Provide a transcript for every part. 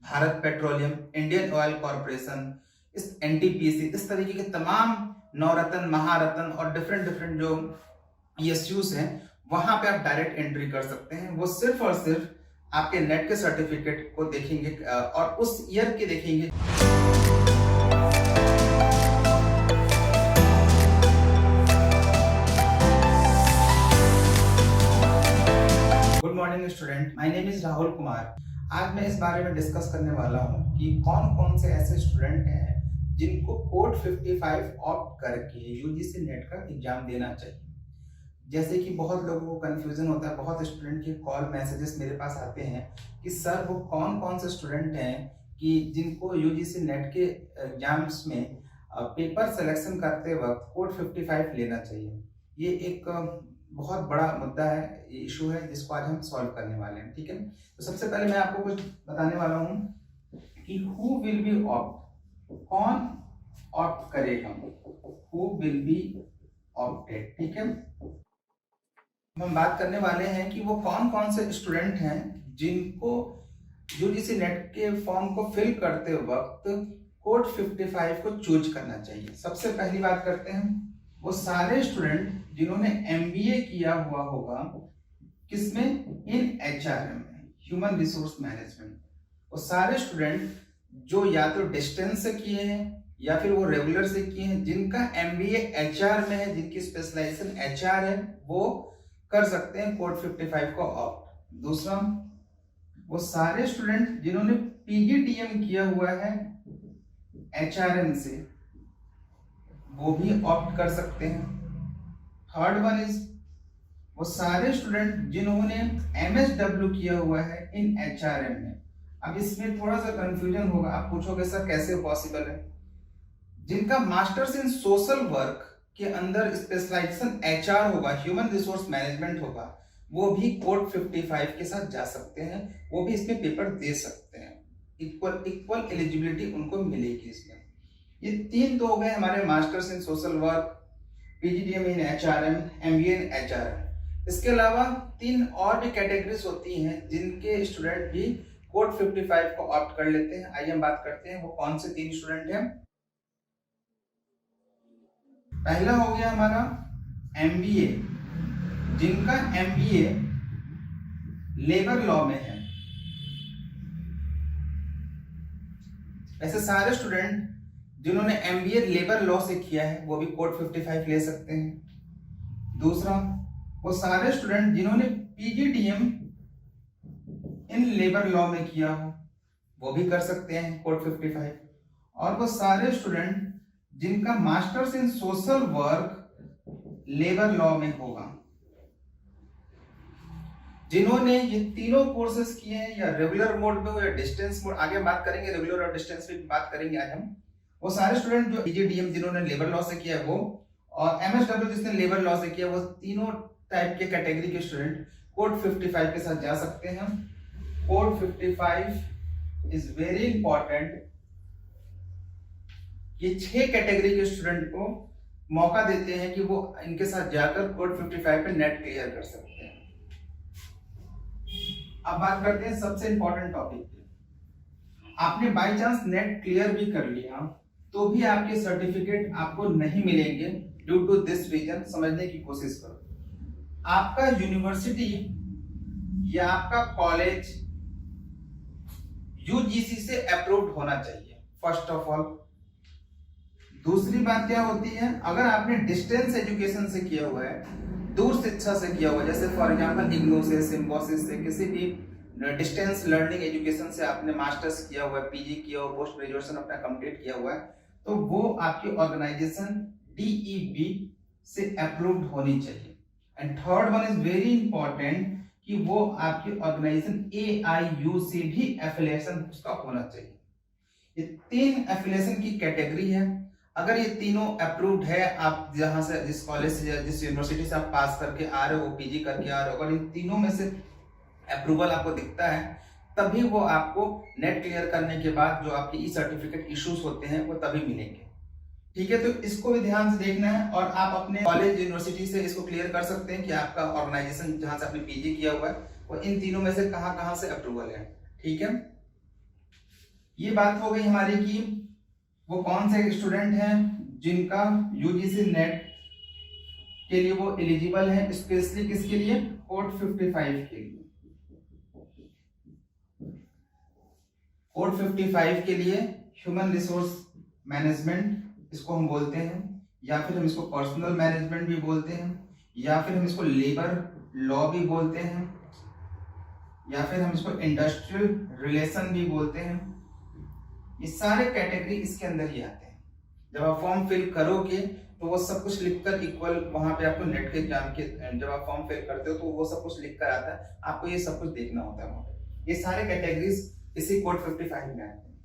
Bharat Petroleum, Indian oil corporation, इस NTPC, इस तरीके के तमाम नवरत्न, महारत्न और डिफरेंट डिफरेंट जो पीएसयूज हैं, वहां पे आप डायरेक्ट एंट्री कर सकते हैं। वो सिर्फ और सिर्फ आपके नेट के सर्टिफिकेट को देखेंगे और उस ईयर के देखेंगे। Good morning student, my name is Rahul Kumar. आज मैं इस बारे में डिस्कस करने वाला हूं कि कौन कौन से ऐसे स्टूडेंट हैं जिनको कोड 55 ऑप्ट करके यूजीसी नेट का एग्जाम देना चाहिए। जैसे कि बहुत लोगों को कंफ्यूजन होता है, बहुत स्टूडेंट के कॉल मैसेजेस मेरे पास आते हैं कि सर वो कौन कौन से स्टूडेंट हैं कि जिनको यूजीसी नेट के एग्जाम्स में पेपर सिलेक्शन करते वक्त कोड 55 लेना चाहिए। ये एक बहुत बड़ा मुद्दा है, ये इशू है जिसको आज हम सॉल्व करने वाले हैं। ठीक है, तो सबसे पहले मैं आपको कुछ बताने वाला हूँ कि हु विल बी ऑप्ट, कौन ऑप्ट करेगा, हु विल बी ऑप्टेड। ठीक है, हम बात करने वाले हैं कि वो कौन कौन से स्टूडेंट हैं जिनको यूजीसी नेट के फॉर्म को फिल करते वक्त कोड 55 को चूज करना चाहिए। सबसे पहली बात करते हैं वो सारे स्टूडेंट जिन्होंने एमबीए किया हुआ होगा, किसमें, इन एचआरएम में, ह्यूमन रिसोर्स मैनेजमेंट। वो सारे स्टूडेंट जो या तो डिस्टेंस से किए हैं या फिर वो रेगुलर से किए हैं, जिनका एमबीए एचआर में है, जिनकी स्पेशलाइजेशन एचआर है, वो कर सकते हैं कोड 55 को ऑप्ट। दूसरा, वो सारे स्टूडेंट जिन्होंने पीजीडीएम किया हुआ है एचआरएम से, वो भी ऑप्ट कर सकते हैं। थर्ड वन इज वो सारे स्टूडेंट जिन्होंने एमएसडब्ल्यू किया हुआ है इन एचआरएम में। अब इसमें थोड़ा सा कंफ्यूजन होगा, आप पूछोगे सर कैसे पॉसिबल है। जिनका मास्टर्स इन सोशल वर्क के अंदर स्पेशलाइजेशन एचआर होगा, ह्यूमन रिसोर्स मैनेजमेंट होगा, वो भी कोड 55 के साथ जा सकते हैं, वो भी इसमें पेपर दे सकते हैं। इक्वल एलिजिबिलिटी उनको मिलेगी इसमें। ये तीन तो हो गए हमारे masters in social work, PGDM in HRM, MBA in HRM. इसके अलावा तीन और भी कैटेगरीज होती हैं जिनके स्टूडेंट भी कोड 55 को ऑप्ट कर लेते हैं। आइए हम बात करते हैं वो कौन से तीन स्टूडेंट हैं। पहला हो गया हमारा एमबीए, जिनका एमबीए लेबर लॉ में है। ऐसे सारे स्टूडेंट जिन्होंने एमबीए लेबर लॉ से किया है वो भी कोड 55 ले सकते हैं। दूसरा, वो सारे स्टूडेंट जिन्होंने पीजीडीएम इन लेबर लॉ में किया हो वो भी कर सकते हैं कोड 55। और वो सारे स्टूडेंट जिनका masters in social work labour law में होगा, जिन्होंने ये तीनों कोर्सेज किए हैं, या रेगुलर मोड में हो या डिस्टेंस मोड, आगे बात करेंगे रेगुलर और डिस्टेंस पे बात करेंगे आज हम। वो सारे स्टूडेंट जो पीजीडीएम जिन्होंने लेबर लॉ से किया है वो, और एमएसडब्ल्यू जिसने लेबर लॉ से किया, वो तीनों टाइप के कैटेगरी के स्टूडेंट कोड 55 के साथ जा सकते हैं। Code 55 is very important. ये 6 कैटेगरी के स्टूडेंट को मौका देते हैं कि वो इनके साथ जाकर कोड 55 पे नेट क्लियर कर सकते हैं। अब बात करते हैं सबसे इंपॉर्टेंट टॉपिक पे। आपने बाय चांस नेट क्लियर भी कर लिया तो भी आपके सर्टिफिकेट आपको नहीं मिलेंगे ड्यू टू दिस रीजन। समझने की कोशिश करो। आपका यूनिवर्सिटी या आपका कॉलेज यूजीसी से अप्रूव्ड होना चाहिए, फर्स्ट ऑफ ऑल। दूसरी बात क्या होती है, अगर आपने डिस्टेंस एजुकेशन से किया हुआ है, दूर शिक्षा से किया हुआ है, जैसे फॉर एग्जांपल इग्नू से, सिम्बोसिस से, किसी भी डिस्टेंस लर्निंग एजुकेशन से आपने मास्टर्स किया हुआ है, पीजी किया हुआ, पोस्ट ग्रेजुएशन अपना कंप्लीट किया हुआ है, तो वो आपकी ऑर्गेनाइजेशन डीईबी से अप्रूव्ड होनी चाहिए। And third one is very important कि वो आपकी ऑर्गेनाइजेशन एआईयू से भी एफिलिएशन उसका होना चाहिए। ये तीन एफिलिएशन की कैटेगरी है। अगर ये तीनों अप्रूव्ड है, आप जहां से, जिस कॉलेज से, जिस यूनिवर्सिटी से आप पास करके आ रहे हो, पीजी करके आ रहे हो, अगर इन तीनों में से अप्रूवल आपको दिखता है, तभी वो आपको नेट क्लियर करने के बाद जो आपके ई सर्टिफिकेट इश्यूज होते हैं वो तभी मिलेंगे। ठीक है, तो इसको भी ध्यान से देखना है। और आप अपने कॉलेज यूनिवर्सिटी से इसको क्लियर कर सकते हैं कि आपका ऑर्गेनाइजेशन जहां से आपने पीजी किया हुआ है वो इन तीनों में से कहां से अप्रूवल है। ठीक है, ये बात हो गई हमारी कि वो कौन से स्टूडेंट हैं जिनका यूजीसी नेट के लिए वो एलिजिबल है, स्पेशली किसके लिए, कोड 55 के लिए। कोड 55 के लिए ह्यूमन रिसोर्स मैनेजमेंट इसको हम बोलते हैं, या फिर हम इसको पर्सनल मैनेजमेंट भी बोलते हैं, या फिर हम इसको लेबर लॉ भी बोलते हैं, या फिर हम इसको इंडस्ट्रियल रिलेशन भी बोलते हैं। ये सारे कैटेगरी इसके अंदर ही आते हैं। जब आप फॉर्म फिल करोगे तो वो सब कुछ लिखकर इक्वल वहां पे आपको नेट के एग्जाम के जब आप फॉर्म फिल करते हो तो वो सब कुछ लिखकर आता है, आपको ये सब कुछ देखना होता है वहां पे। ये सारे कैटेगरीज इसी कोड 55 में आते हैं।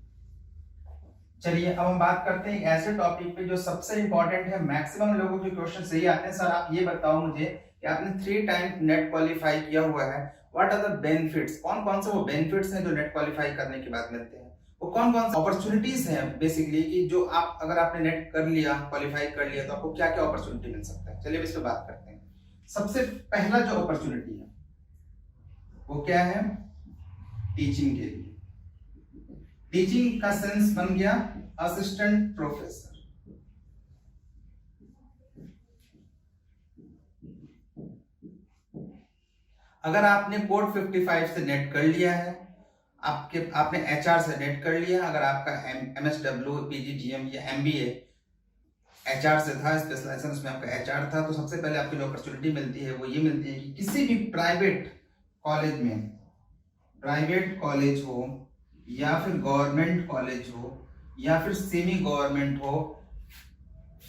चलिए अब हम बात करते हैं एक ऐसे टॉपिक पे जो सबसे इंपॉर्टेंट है, मैक्सिमम लोगों के क्वेश्चन सही आते हैं। सर आप ये बताओ मुझे कि आपने 3 टाइम नेट क्वालिफाई किया हुआ है, व्हाट आर द बेनिफिट्स, कौन कौन से वो बेनिफिट्स हैं जो नेट क्वालिफाई करने के बाद मिलते हैं, वो कौन कौन से अपॉर्चुनिटीज हैं बेसिकली कि जो आप अगर आपने नेट कर लिया, क्वालिफाई कर लिया तो आपको क्या क्या अपॉर्चुनिटी मिल सकता है। चलिए इस पे बात करते हैं। सबसे पहला जो अपॉर्चुनिटी है वो क्या है, टीचिंग के लिए। टीचिंग का सेंस बन गया असिस्टेंट प्रोफेसर। अगर आपने कोड 55 से नेट कर लिया है, आपने एचआर से नेट कर लिया, अगर आपका एमएसडब्ल्यू, पीजीडीएम या एमबीए एचआर से था, स्पेशलाइजेशन उसमें आपका एचआर था, तो सबसे पहले आपको जो अपॉर्चुनिटी मिलती है वो ये मिलती है कि किसी भी प्राइवेट कॉलेज में, प्राइवेट कॉलेज हो या फिर गवर्नमेंट कॉलेज हो या फिर सेमी गवर्नमेंट हो,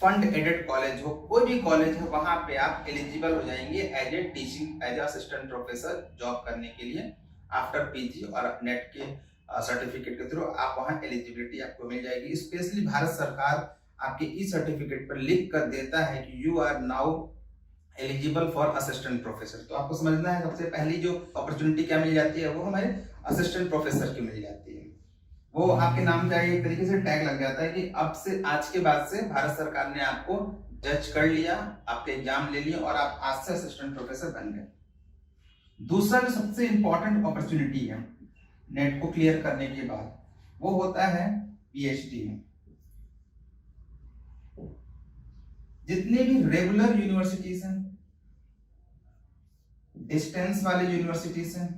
फंड एडेड कॉलेज हो, कोई भी कॉलेज है, वहां पे आप एलिजिबल हो जाएंगे as a teaching, as assistant professor job करने के लिए। आफ्टर पीजी और नेट के सर्टिफिकेट के थ्रू आप वहां एलिजिबिलिटी आपको मिल जाएगी। स्पेशली भारत सरकार आपके ई सर्टिफिकेट पर लिख कर देता है कि you are now eligible for assistant professor. तो आपको समझना है सबसे पहली जो अपॉर्चुनिटी क्या मिल जाती है वो हमारे असिस्टेंट प्रोफेसर की मिल जाती है। वो आपके नाम का एक तरीके से टैग लग जाता है कि अब से, आज के बाद से भारत सरकार ने आपको जज कर लिया, आपके एग्जाम ले लिए और आप आज से असिस्टेंट प्रोफेसर बन गए। दूसरा जो सबसे इंपॉर्टेंट अपॉर्चुनिटी है नेट को क्लियर करने के बाद वो होता है पीएचडी में। जितने भी रेगुलर यूनिवर्सिटीज हैं, डिस्टेंस वाले यूनिवर्सिटीज हैं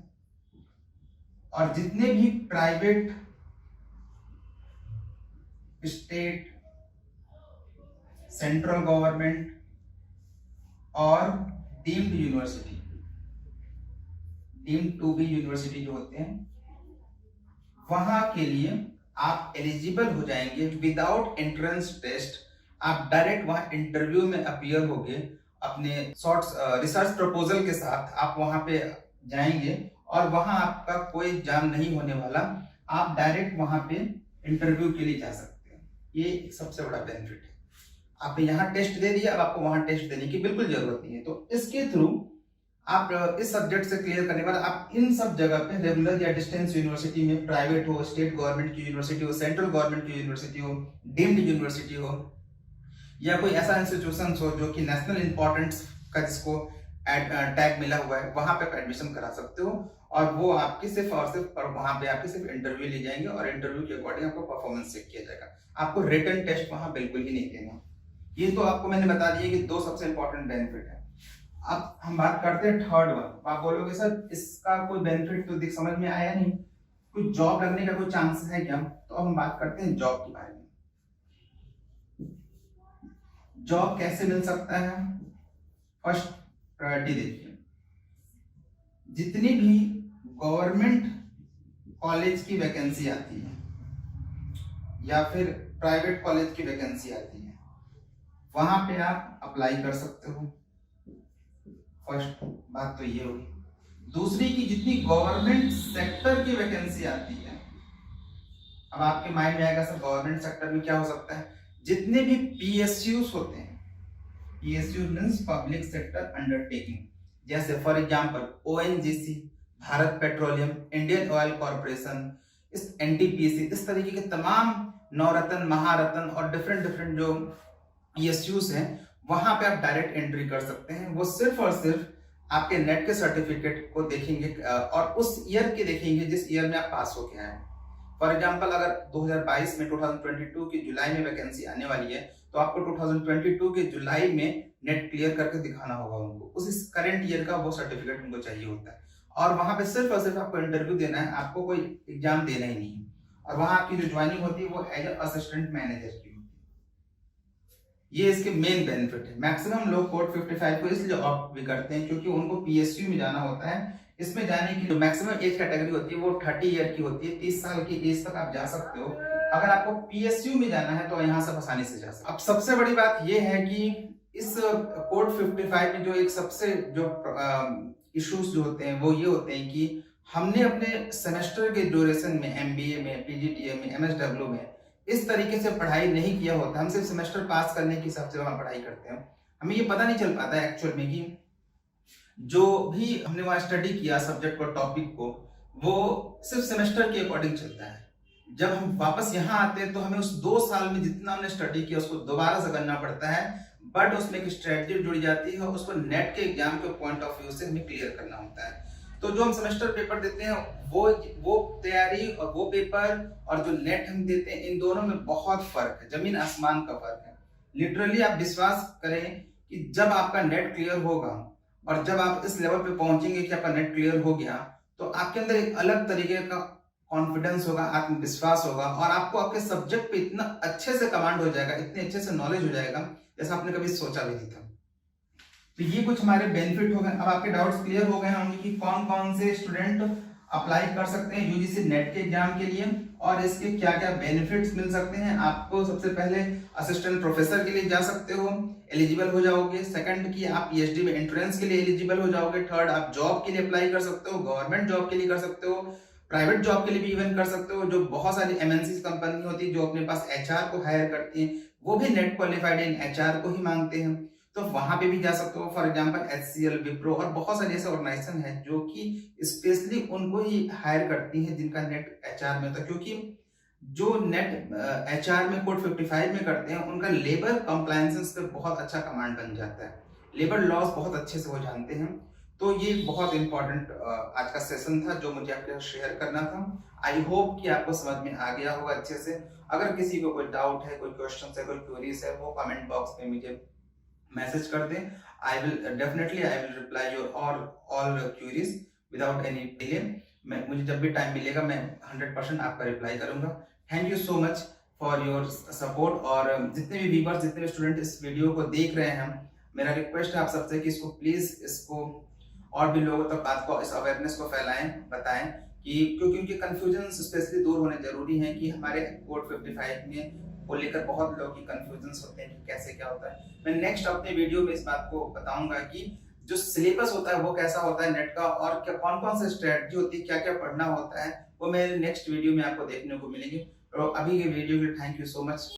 और जितने भी प्राइवेट, स्टेट, सेंट्रल गवर्नमेंट और deemed university, deemed to be university जो होते हैं, वहां के लिए आप एलिजिबल हो जाएंगे विदाउट एंट्रेंस टेस्ट। आप डायरेक्ट वहां इंटरव्यू में अपीयर होगे, अपने शॉर्ट्स रिसर्च प्रपोजल के साथ आप वहां पे जाएंगे और वहां आपका कोई एग्जाम नहीं होने वाला, आप डायरेक्ट वहां पे इंटरव्यू के लिए जा सकते हैं। ये एक सबसे बड़ा बेनिफिट है। आपने यहाँ टेस्ट दे दिया, अब आपको वहां टेस्ट देने की बिल्कुल जरूरत नहीं है। तो इसके थ्रू आप इस सब्जेक्ट से क्लियर करने के बाद आप इन सब जगह पे रेगुलर या डिस्टेंस यूनिवर्सिटी में, प्राइवेट हो, स्टेट गवर्नमेंट की यूनिवर्सिटी हो, सेंट्रल गवर्नमेंट की यूनिवर्सिटी हो, डीम्ड यूनिवर्सिटी हो या कोई ऐसा इंस्टीट्यूशन हो जो कि नेशनल इंपॉर्टेंस का जिसको टैग मिला हुआ है, वहां पे एडमिशन करा सकते हो। और वो आपकी सिर्फ और सिर्फ और वहां पे आपकी सिर्फ इंटरव्यू ली जाएंगे और इंटरव्यू के अकॉर्डिंग आपको परफॉर्मेंस चेक किया जाएगा। आपको रिटन टेस्ट वहां बिल्कुल ही नहीं देना। ये तो आपको मैंने बता दिया कि दो सबसे इंपॉर्टेंट बेनिफिट है। अब हम बात करते हैं थर्ड वन। आप बोलोगे सर इसका कोई बेनिफिट तो दिख समझ में आया नहीं, कोई जॉब लगने का कोई चांस है क्या? तो अब हम बात करते हैं जॉब के बारे में। जॉब कैसे मिल सकता है? फर्स्ट प्रायोरिटी देखिए, जितनी भी गवर्नमेंट कॉलेज की वैकेंसी आती है या फिर प्राइवेट कॉलेज की वैकेंसी आती है, वहां पे आप अप्लाई कर सकते हो। फर्स्ट बात तो ये होगी। दूसरी की जितनी गवर्नमेंट सेक्टर की वैकेंसी आती है, अब आपके माइंड में आएगा सर गवर्नमेंट सेक्टर में क्या हो सकता है? जितने भी पीएसयूज होते हैं, PSU means public sector undertaking, जैसे for example ONGC, Bharat Petroleum, Indian Oil Corporation, इस एनटीपीसी, इस तरीके के तमाम नवरत्न, महारत्न और डिफरेंट जो पीएसयूज हैं, वहां पे आप डायरेक्ट एंट्री कर सकते हैं। वो सिर्फ और सिर्फ आपके नेट के सर्टिफिकेट को देखेंगे और उस ईयर के देखेंगे जिस ईयर में आप पास होके आए। फॉर एग्जांपल अगर 2022 में 2022 की जुलाई में वैकेंसी आने वाली है तो आपको 2022 के जुलाई में नेट क्लियर करके दिखाना होगा उनको, उस करंट ईयर का वो सर्टिफिकेट उनको चाहिए होता है। और वहां पे सिर्फ और सिर्फ आपको इंटरव्यू देना है, आपको कोई एग्जाम देना ही नहीं है। और वहां आपकी जो ज्वाइनिंग होती है वो एज असिस्टेंट मैनेजर की होती है। ये इसके मेन बेनिफिट है। मैक्सिमम लोग कोड 55 को इसलिए ऑप्ट भी करते हैं क्योंकि उनको पीएसयू में जाना होता है। इसमें जाने की जो मैक्सिमम एज कैटेगरी होती है वो 30 ईयर की होती है, 30 साल की एज तक आप जा सकते हो। अगर आपको पीएसयू में जाना है तो यहाँ से आसानी से जा सकते हो। अब सबसे बड़ी बात ये है कि इस कोड 55 में जो एक सबसे जो इश्यूज जो होते हैं वो ये होते हैं कि हमने अपने सेमेस्टर के ड्यूरेशन में एमबीए में, पीजीडीए में, एमएसडब्ल्यू में इस तरीके से पढ़ाई नहीं किया होता। हम सिर्फ सेमेस्टर पास करने के हिसाब से वहां पढ़ाई करते हैं। हमें ये पता नहीं चल पाता है एक्चुअल में कि जो भी हमने वहां स्टडी किया सब्जेक्ट को, टॉपिक को, वो सिर्फ सेमेस्टर के अकॉर्डिंग चलता है। जब हम वापस यहाँ आते हैं तो हमें उस 2 साल में जितना हमने स्टडी किया उसको दोबारा से करना पड़ता है, बट उसमें एक स्ट्रेटजी जुड़ी जाती है और उसको नेट के एग्जाम के पॉइंट ऑफ व्यू से हमें क्लियर करना होता है। तो जो हम सेमेस्टर पेपर देते हैं वो तैयारी और वो पेपर और जो नेट हम देते हैं, इन दोनों में बहुत फर्क है, जमीन आसमान का फर्क है। लिटरली आप विश्वास करें कि जब आपका नेट क्लियर होगा और जब आप इस लेवल पे पहुंचेंगे कि आपका नेट क्लियर हो गया तो आपके अंदर एक अलग तरीके का कॉन्फिडेंस होगा, आत्मविश्वास होगा और आपको आपके सब्जेक्ट पे इतना अच्छे से कमांड हो जाएगा, इतने अच्छे से नॉलेज हो जाएगा जैसा आपने कभी सोचा भी नहीं था। तो ये कुछ हमारे बेनिफिट हो गए। अब आपके डाउट्स क्लियर हो गए होंगे कि कौन कौन से स्टूडेंट अप्लाई कर सकते हैं यूजीसी नेट के एग्जाम के लिए और इसके क्या क्या बेनिफिट्स मिल सकते हैं। आपको सबसे पहले असिस्टेंट प्रोफेसर के लिए जा सकते हो, एलिजिबल हो जाओगे। सेकंड की आप पीएचडी में एंट्रेंस के लिए एलिजिबल हो जाओगे। थर्ड आप जॉब के लिए अप्लाई कर सकते हो, गवर्नमेंट जॉब के लिए कर सकते हो, प्राइवेट जॉब के लिए भी इवन कर सकते हो। जो बहुत सारी एमएनसी कंपनी होती है जो अपने पास एचआर को हायर करती है वो भी नेट क्वालिफाइड इन एचआर को ही मांगते हैं, तो वहां पे भी जा सकते हो। फॉर एग्जांपल एचसीएल, विप्रो और बहुत सारी ऐसे ऑर्गेनाइजेशन है जो कि स्पेशली उनको ही हायर करती हैं जिनका नेट एचआर में होता है, क्योंकि जो नेट एचआर में कोड 55 में करते हैं उनका लेबर कंप्लायंसेस पे बहुत अच्छा कमांड बन जाता है, लेबर लॉस बहुत अच्छे से वो जानते हैं। तो ये बहुत इंपॉर्टेंट आज का सेशन था जो मुझे आपके साथ शेयर करना था। आई होप कि आपको समझ में आ गया होगा अच्छे से। अगर किसी को कोई डाउट है, कोई क्वेश्चन है, कोई क्वेरीज है, वो कमेंट बॉक्स में मुझे मैसेज कर दें। I will reply your all queries without any delay. मुझे जब भी टाइम मिलेगा मैं 100% आपका रिप्लाई करूंगा। Thank you so much for your support. और जितने भी व्यूअर्स, जितने भी स्टूडेंट इस वीडियो को देख रहे हैं, मेरा रिक्वेस्ट है आप सबसे कि इसको प्लीज इसको और भी लोगों तक बात को, इस अवेयरनेस को फैलाएं, बताएं कि क्योंकि उनके कंफ्यूजन स्पेशली दूर होने जरूरी है कि हमारे कोड 55 में को लेकर बहुत लोगों की कंफ्यूजन होते हैं कि कैसे क्या होता है। मैं नेक्स्ट अपने वीडियो में इस बात को बताऊंगा कि जो सिलेबस होता है वो कैसा होता है नेट का और क्या कौन कौन से स्ट्रेटजी होती है, क्या क्या पढ़ना होता है, वो मेरे नेक्स्ट वीडियो में आपको देखने को मिलेंगे। तो अभी के वीडियो के लिए थैंक यू सो मच।